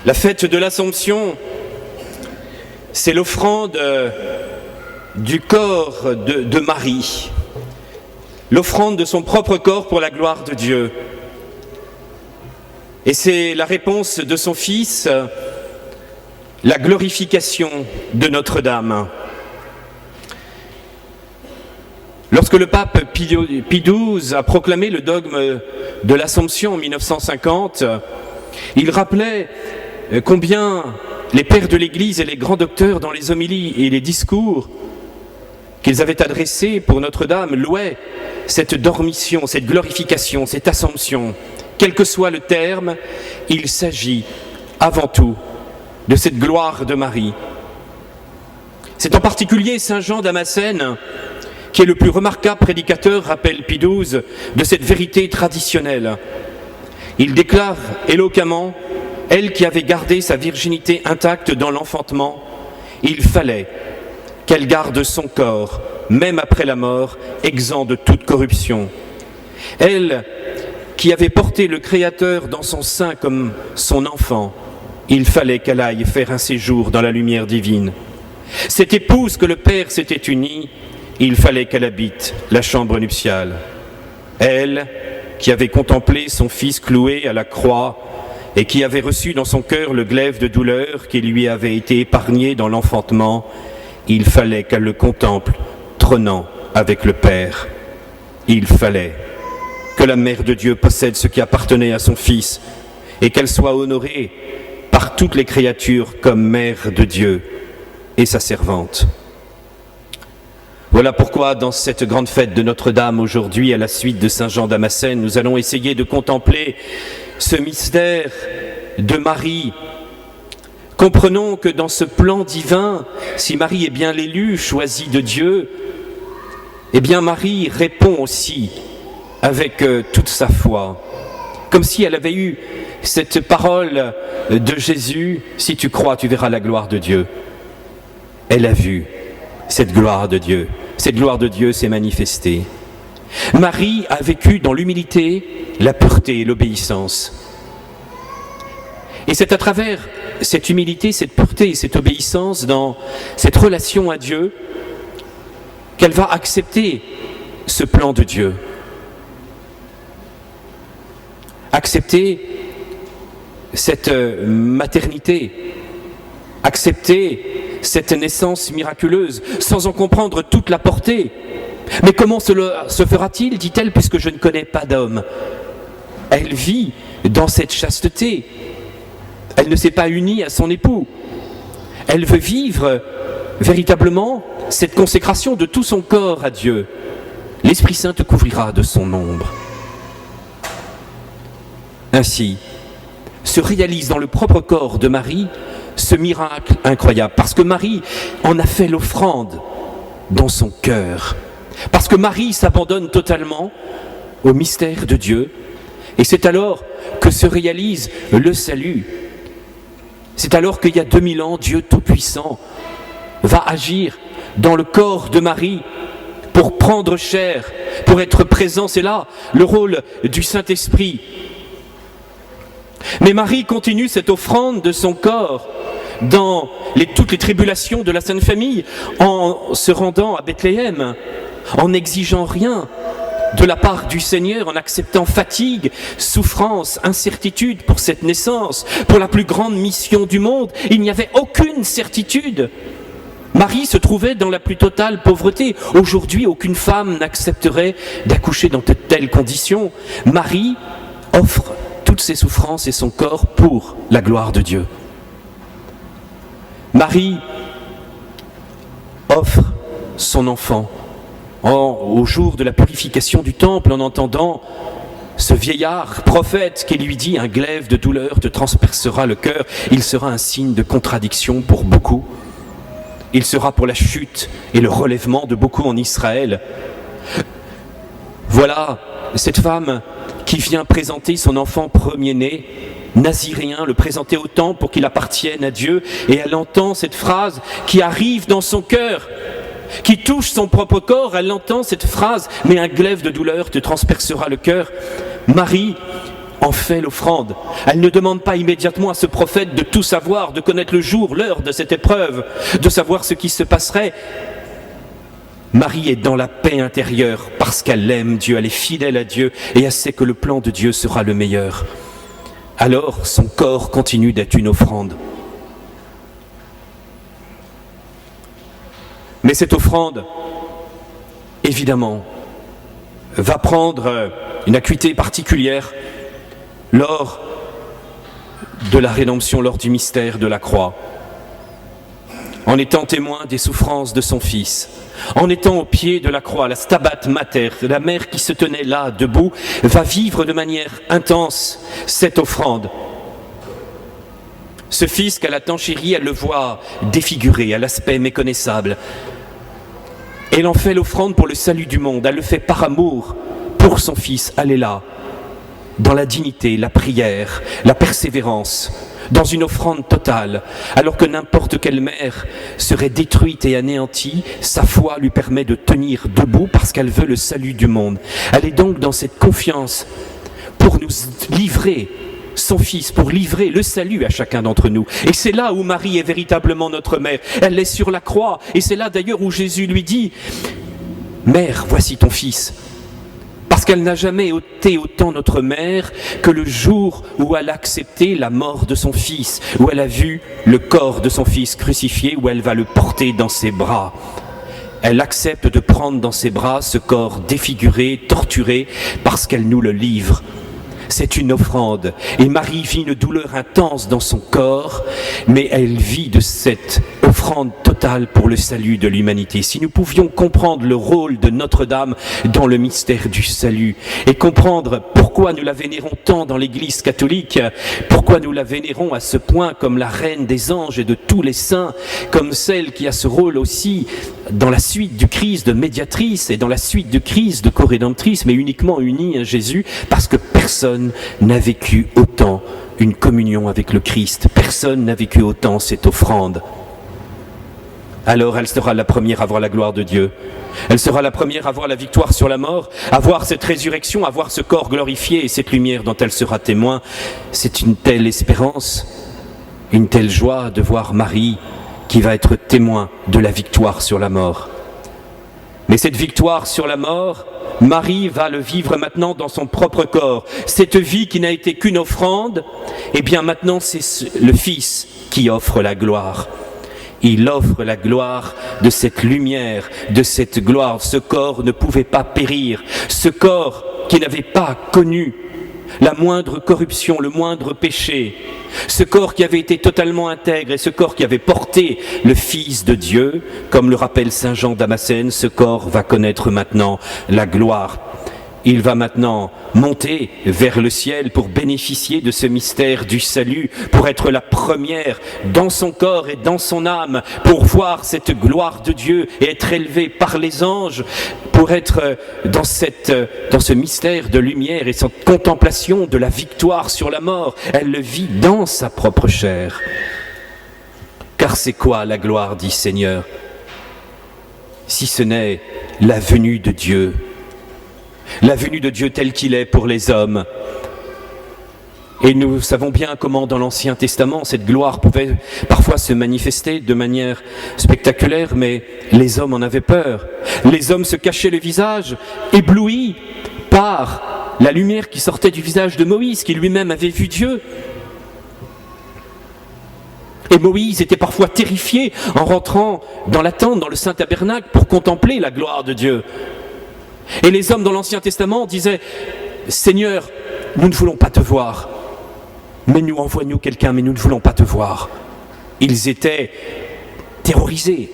La fête de l'Assomption, c'est l'offrande du corps de Marie, l'offrande de son propre corps pour la gloire de Dieu. Et c'est la réponse de son Fils, la glorification de Notre-Dame. Lorsque le pape Pie XII a proclamé le dogme de l'Assomption en 1950, il rappelait combien les pères de l'Église et les grands docteurs dans les homélies et les discours qu'ils avaient adressés pour Notre-Dame louaient cette dormition, cette glorification, cette Assomption. Quel que soit le terme, il s'agit avant tout de cette gloire de Marie. C'est en particulier Saint Jean Damascène qui est le plus remarquable prédicateur, rappelle Pie XII, de cette vérité traditionnelle. Il déclare éloquemment, elle qui avait gardé sa virginité intacte dans l'enfantement, il fallait qu'elle garde son corps, même après la mort, exempt de toute corruption. Elle qui avait porté le Créateur dans son sein comme son enfant, il fallait qu'elle aille faire un séjour dans la lumière divine. Cette épouse que le Père s'était unie, il fallait qu'elle habite la chambre nuptiale. Elle, qui avait contemplé son Fils cloué à la croix et qui avait reçu dans son cœur le glaive de douleur qui lui avait été épargné dans l'enfantement, il fallait qu'elle le contemple trônant avec le Père. Il fallait que la Mère de Dieu possède ce qui appartenait à son Fils et qu'elle soit honorée par toutes les créatures comme Mère de Dieu et sa servante. Voilà pourquoi, dans cette grande fête de Notre-Dame, aujourd'hui, à la suite de Saint Jean Damascène, nous allons essayer de contempler ce mystère de Marie. Comprenons que dans ce plan divin, si Marie est bien l'élue, choisie de Dieu, eh bien Marie répond aussi avec toute sa foi, comme si elle avait eu cette parole de Jésus, si tu crois, tu verras la gloire de Dieu. Elle a vu cette gloire de Dieu. Cette gloire de Dieu s'est manifestée. Marie a vécu dans l'humilité, la pureté et l'obéissance. Et c'est à travers cette humilité, cette pureté et cette obéissance dans cette relation à Dieu qu'elle va accepter ce plan de Dieu. Accepter cette maternité, accepter cette naissance miraculeuse, sans en comprendre toute la portée. Mais comment se fera-t-il, dit-elle, puisque je ne connais pas d'homme? Elle vit dans cette chasteté. Elle ne s'est pas unie à son époux. Elle veut vivre véritablement cette consécration de tout son corps à Dieu. L'Esprit Saint te couvrira de son ombre. Ainsi, se réalise dans le propre corps de Marie ce miracle incroyable, parce que Marie en a fait l'offrande dans son cœur, parce que Marie s'abandonne totalement au mystère de Dieu, et c'est alors que se réalise le salut. C'est alors qu'il y a 2000 ans, Dieu Tout-Puissant va agir dans le corps de Marie pour prendre chair, pour être présent. C'est là le rôle du Saint-Esprit. Mais Marie continue cette offrande de son corps dans toutes les tribulations de la Sainte Famille en se rendant à Bethléem, en n'exigeant rien de la part du Seigneur, en acceptant fatigue, souffrance, incertitude pour cette naissance, pour la plus grande mission du monde. Il n'y avait aucune certitude. Marie se trouvait dans la plus totale pauvreté. Aujourd'hui, aucune femme n'accepterait d'accoucher dans de telles conditions. Marie offre toutes ses souffrances et son corps pour la gloire de Dieu. Marie offre son enfant au jour de la purification du temple, en entendant ce vieillard prophète qui lui dit « Un glaive de douleur te transpercera le cœur ». Il sera un signe de contradiction pour beaucoup. Il sera pour la chute et le relèvement de beaucoup en Israël. Voilà cette femme qui vient présenter son enfant premier-né, naziréen, le présenter au temple pour qu'il appartienne à Dieu, et elle entend cette phrase qui arrive dans son cœur, qui touche son propre corps. Elle entend cette phrase « Mais un glaive de douleur te transpercera le cœur ». Marie en fait l'offrande. Elle ne demande pas immédiatement à ce prophète de tout savoir, de connaître le jour, l'heure de cette épreuve, de savoir ce qui se passerait. Marie est dans la paix intérieure parce qu'elle aime Dieu, elle est fidèle à Dieu et elle sait que le plan de Dieu sera le meilleur. Alors son corps continue d'être une offrande. Mais cette offrande, évidemment, va prendre une acuité particulière lors de la rédemption, lors du mystère de la croix, en étant témoin des souffrances de son Fils, en étant au pied de la croix, la Stabat Mater, la mère qui se tenait là, debout, va vivre de manière intense cette offrande. Ce Fils qu'elle a tant chéri, elle le voit défiguré, à l'aspect méconnaissable. Elle en fait l'offrande pour le salut du monde, elle le fait par amour pour son Fils, elle est là, dans la dignité, la prière, la persévérance, dans une offrande totale, alors que n'importe quelle mère serait détruite et anéantie, sa foi lui permet de tenir debout parce qu'elle veut le salut du monde. Elle est donc dans cette confiance pour nous livrer son Fils, pour livrer le salut à chacun d'entre nous. Et c'est là où Marie est véritablement notre mère. Elle est sur la croix, et c'est là d'ailleurs où Jésus lui dit « Mère, voici ton Fils ». Parce qu'elle n'a jamais été autant notre mère que le jour où elle a accepté la mort de son Fils, où elle a vu le corps de son Fils crucifié, où elle va le porter dans ses bras. Elle accepte de prendre dans ses bras ce corps défiguré, torturé, parce qu'elle nous le livre. C'est une offrande. Et Marie vit une douleur intense dans son corps, mais elle vit de cette offrande totale pour le salut de l'humanité. Si nous pouvions comprendre le rôle de Notre-Dame dans le mystère du salut et comprendre pourquoi nous la vénérons tant dans l'Église catholique, pourquoi nous la vénérons à ce point comme la reine des anges et de tous les saints, comme celle qui a ce rôle aussi dans la suite du Christ de médiatrice et dans la suite du Christ de co-rédemptrice, mais uniquement unie à Jésus, parce que personne n'a vécu autant une communion avec le Christ, personne n'a vécu autant cette offrande. Alors elle sera la première à voir la gloire de Dieu. Elle sera la première à voir la victoire sur la mort, à voir cette résurrection, à voir ce corps glorifié et cette lumière dont elle sera témoin. C'est une telle espérance, une telle joie de voir Marie qui va être témoin de la victoire sur la mort. Mais cette victoire sur la mort, Marie va le vivre maintenant dans son propre corps. Cette vie qui n'a été qu'une offrande, eh bien maintenant c'est le Fils qui offre la gloire. Il offre la gloire de cette lumière, de cette gloire. Ce corps ne pouvait pas périr. Ce corps qui n'avait pas connu la moindre corruption, le moindre péché. Ce corps qui avait été totalement intègre et ce corps qui avait porté le Fils de Dieu, comme le rappelle saint Jean Damascène, ce corps va connaître maintenant la gloire. Il va maintenant monter vers le ciel pour bénéficier de ce mystère du salut, pour être la première dans son corps et dans son âme, pour voir cette gloire de Dieu et être élevé par les anges, pour être dans ce mystère de lumière et cette contemplation de la victoire sur la mort. Elle le vit dans sa propre chair. Car c'est quoi la gloire, dit Seigneur, si ce n'est la venue de Dieu? La venue de Dieu tel qu'il est pour les hommes. Et nous savons bien comment dans l'Ancien Testament cette gloire pouvait parfois se manifester de manière spectaculaire, mais les hommes en avaient peur. Les hommes se cachaient le visage, éblouis par la lumière qui sortait du visage de Moïse, qui lui-même avait vu Dieu. Et Moïse était parfois terrifié en rentrant dans la tente, dans le Saint Tabernacle, pour contempler la gloire de Dieu. Et les hommes dans l'Ancien Testament disaient « Seigneur, nous ne voulons pas te voir, mais nous envoie-nous quelqu'un, mais nous ne voulons pas te voir. » Ils étaient terrorisés,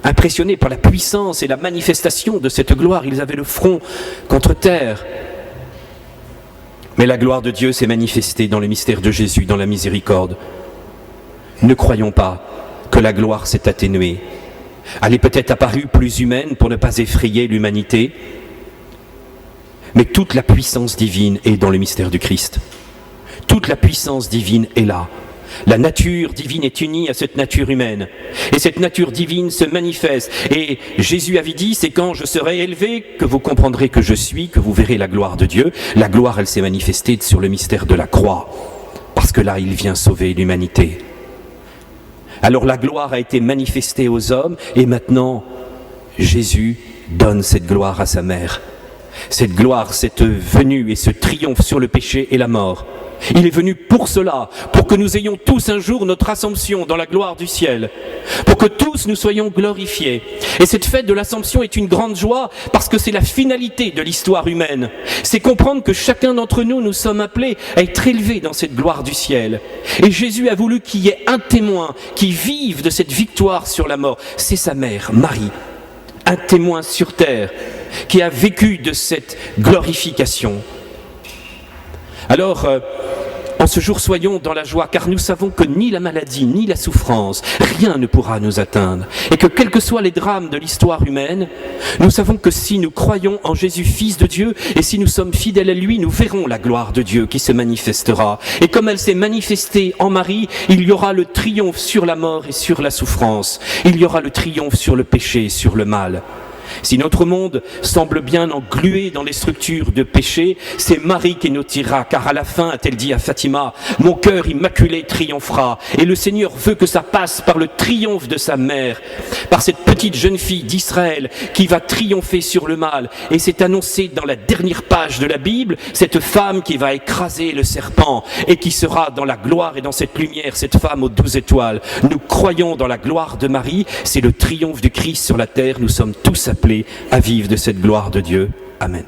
impressionnés par la puissance et la manifestation de cette gloire. Ils avaient le front contre terre. Mais la gloire de Dieu s'est manifestée dans le mystère de Jésus, dans la miséricorde. Ne croyons pas que la gloire s'est atténuée. Elle est peut-être apparue plus humaine pour ne pas effrayer l'humanité, mais toute la puissance divine est dans le mystère du Christ. Toute la puissance divine est là. La nature divine est unie à cette nature humaine. Et cette nature divine se manifeste. Et Jésus avait dit, c'est quand je serai élevé que vous comprendrez que je suis, que vous verrez la gloire de Dieu. La gloire, elle s'est manifestée sur le mystère de la croix. Parce que là, il vient sauver l'humanité. Alors la gloire a été manifestée aux hommes et maintenant, Jésus donne cette gloire à sa mère. Cette gloire, cette venue et ce triomphe sur le péché et la mort. Il est venu pour cela, pour que nous ayons tous un jour notre assomption dans la gloire du ciel, pour que tous nous soyons glorifiés. Et cette fête de l'Assomption est une grande joie parce que c'est la finalité de l'histoire humaine. C'est comprendre que chacun d'entre nous, nous sommes appelés à être élevés dans cette gloire du ciel. Et Jésus a voulu qu'il y ait un témoin qui vive de cette victoire sur la mort. C'est sa mère, Marie, un témoin sur terre qui a vécu de cette glorification. Alors, en ce jour, soyons dans la joie, car nous savons que ni la maladie, ni la souffrance, rien ne pourra nous atteindre. Et que quels que soient les drames de l'histoire humaine, nous savons que si nous croyons en Jésus, Fils de Dieu, et si nous sommes fidèles à lui, nous verrons la gloire de Dieu qui se manifestera. Et comme elle s'est manifestée en Marie, il y aura le triomphe sur la mort et sur la souffrance. Il y aura le triomphe sur le péché et sur le mal. Si notre monde semble bien englué dans les structures de péché, c'est Marie qui nous tirera, car à la fin, a-t-elle dit à Fatima, « Mon cœur immaculé triomphera ». Et le Seigneur veut que ça passe par le triomphe de sa mère, par cette petite jeune fille d'Israël qui va triompher sur le mal. Et c'est annoncé dans la dernière page de la Bible, cette femme qui va écraser le serpent et qui sera dans la gloire et dans cette lumière, cette femme aux 12 étoiles. Nous croyons dans la gloire de Marie, c'est le triomphe du Christ sur la terre, nous sommes tous appelés à vivre de cette gloire de Dieu. Amen.